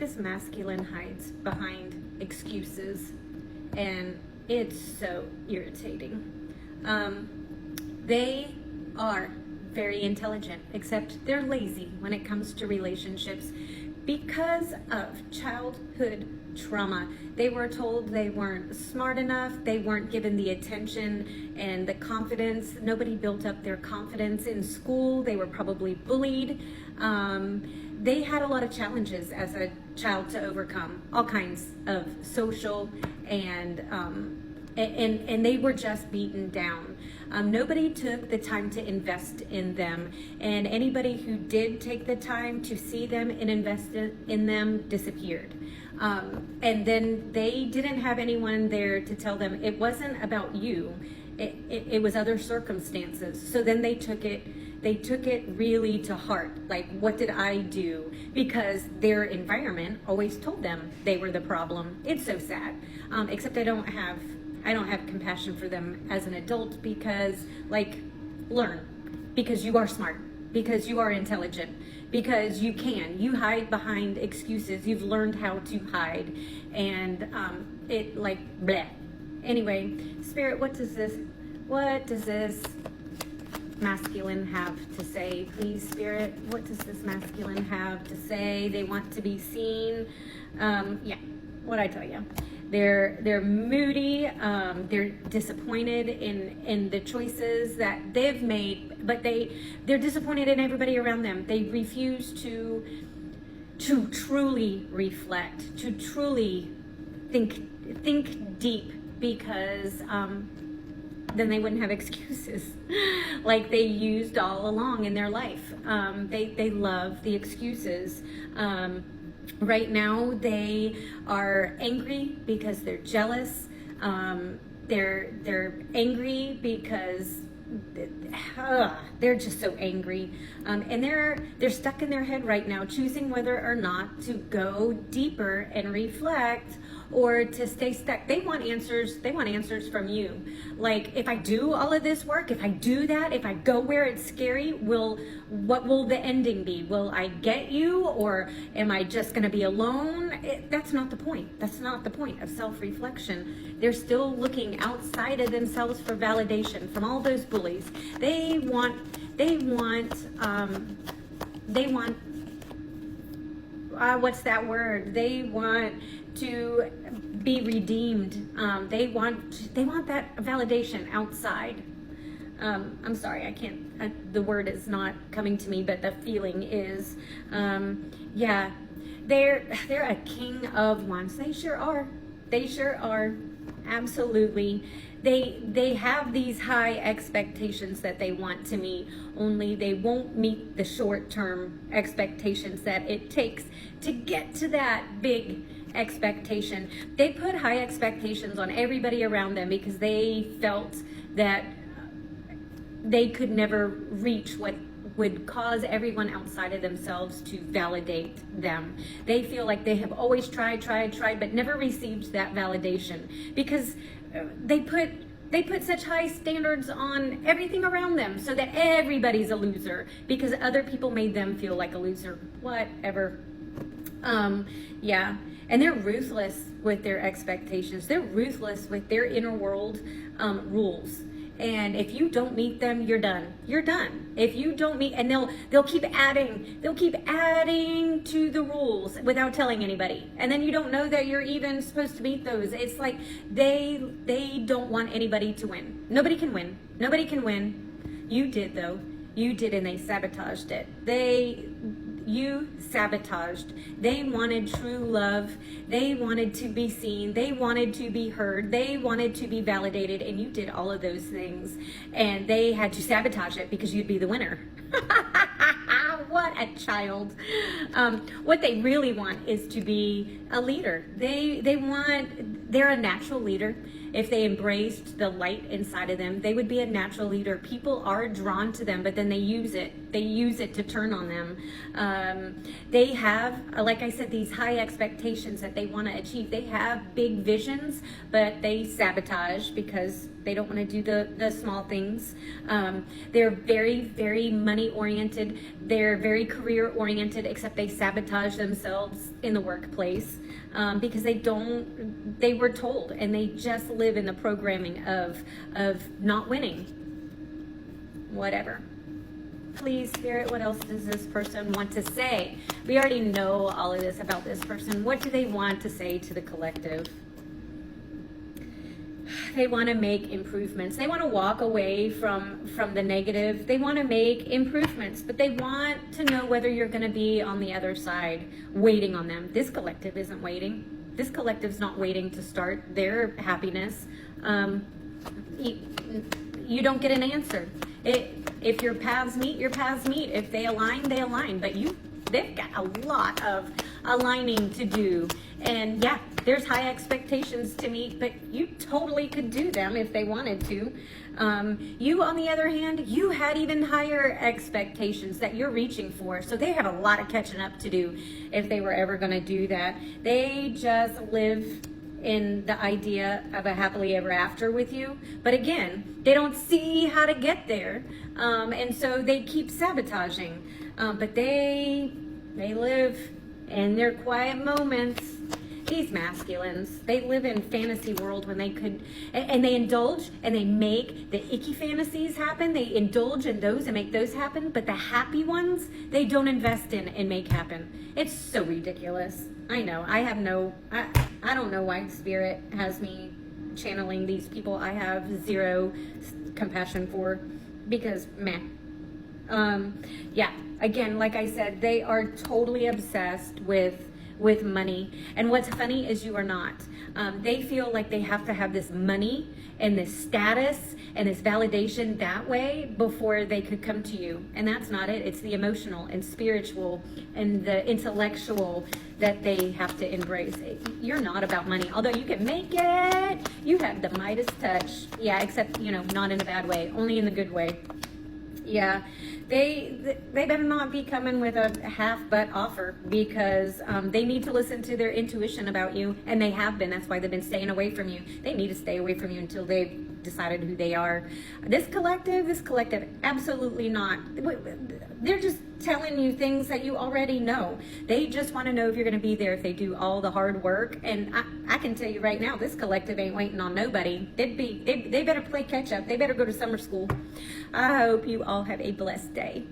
this masculine hides behind excuses, and it's so irritating. They are very intelligent, except they're lazy when it comes to relationships because of childhood trauma. They were told they weren't smart enough, they weren't given the attention and the confidence. Nobody built up their confidence in school. They were probably bullied. They had a lot of challenges as a child to overcome, all kinds of social and they were just beaten down. Nobody took the time to invest in them, and anybody who did take the time to see them and invest in them disappeared. And then they didn't have anyone there to tell them it wasn't about you, it was other circumstances. So then they took it really to heart. Like, what did I do? Because their environment always told them they were the problem. It's so sad. Except I don't have compassion for them as an adult, because, like, learn, because you are smart, because you are intelligent, because you hide behind excuses. You've learned how to hide, and it, like, bleh. Anyway, Spirit, what does this masculine have to say? Please, Spirit, what does this masculine have to say? They want to be seen. Yeah, what'd I tell you? They're moody, they're disappointed in the choices that they've made, but they're disappointed in everybody around them. They refuse to truly reflect, to truly think deep, because then they wouldn't have excuses like they used all along in their life. They love the excuses. Right now, they are angry because they're jealous. They're angry because they're just so angry, and they're stuck in their head right now, choosing whether or not to go deeper and reflect, or to stay stuck. They want answers. They want answers from you. Like, if I do all of this work, if I do that, if I go where it's scary, what will the ending be? Will I get you, or am I just going to be alone? That's not the point. That's not the point of self-reflection. They're still looking outside of themselves for validation from all those bullies. They want what's that word? They want to be redeemed. They want that validation outside. I'm sorry, I can't, the word is not coming to me, but the feeling is, yeah, they're a king of wands. They sure are. They sure are. Absolutely. They have these high expectations that they want to meet, only they won't meet the short-term expectations that it takes to get to that big expectation. They put high expectations on everybody around them because they felt that they could never reach what would cause everyone outside of themselves to validate them. They feel like they have always tried, but never received that validation, because they put such high standards on everything around them, so that everybody's a loser because other people made them feel like a loser. Whatever. Yeah. And they're ruthless with their expectations. They're ruthless with their inner world rules. And if you don't meet them, you're done. You're done. If you don't meet, and they'll keep adding to the rules without telling anybody. And then you don't know that you're even supposed to meet those. It's like they don't want anybody to win. Nobody can win. Nobody can win. You did, though. You did, and they sabotaged it. You sabotaged. They wanted true love. They wanted to be seen. They wanted to be heard. They wanted to be validated, and you did all of those things, and they had to sabotage it because you'd be the winner. What a child. What they really want is to be a leader. They want they're a natural leader. If they embraced the light inside of them, they would be a natural leader. People are drawn to them, but then they use it. They use it to turn on them. They have, like I said, these high expectations that they want to achieve. They have big visions, but they sabotage because they don't want to do the small things. They're very, very money oriented. They're very career oriented, except they sabotage themselves in the workplace because they were told, and they just live in the programming of not winning. Whatever. Please, Spirit, what else does this person want to say? We already know all of this about this person. What do they want to say to the collective? They want to make improvements. They want to walk away from the negative. They want to make improvements, but they want to know whether you're going to be on the other side waiting on them. This collective isn't waiting. This collective's not waiting to start their happiness. You don't get an answer. If your paths meet, your paths meet. If they align, they align. But they've got a lot of aligning to do. And yeah, there's high expectations to meet, but you totally could do them if they wanted to. You, on the other hand, you had even higher expectations that you're reaching for. So they have a lot of catching up to do if they were ever going to do that. They just live in the idea of a happily ever after with you. But again, they don't see how to get there. And so they keep sabotaging. But they live in their quiet moments. These masculines, they live in fantasy world when they could, and they indulge and they make the icky fantasies happen. They indulge in those and make those happen, but the happy ones, they don't invest in and make happen. It's so ridiculous. I know. I don't know why Spirit has me channeling these people I have zero compassion for, because yeah, again, like I said, they are totally obsessed with money. And what's funny is you are not. They feel like they have to have this money and this status and this validation that way before they could come to you. And that's not it. It's the emotional and spiritual and the intellectual that they have to embrace. You're not about money. Although you can make it, you have the Midas touch. Yeah, except, not in a bad way, only in the good way. Yeah, they better not be coming with a half-butt offer, because they need to listen to their intuition about you, and they have been. That's why they've been staying away from you. They need to stay away from you until they've decided who they are. This collective, absolutely not. They're just telling you things that you already know. They just want to know if you're going to be there if they do all the hard work. And I can tell you right now, this collective ain't waiting on nobody. They better play catch up. They better go to summer school. I hope you all have a blessed day.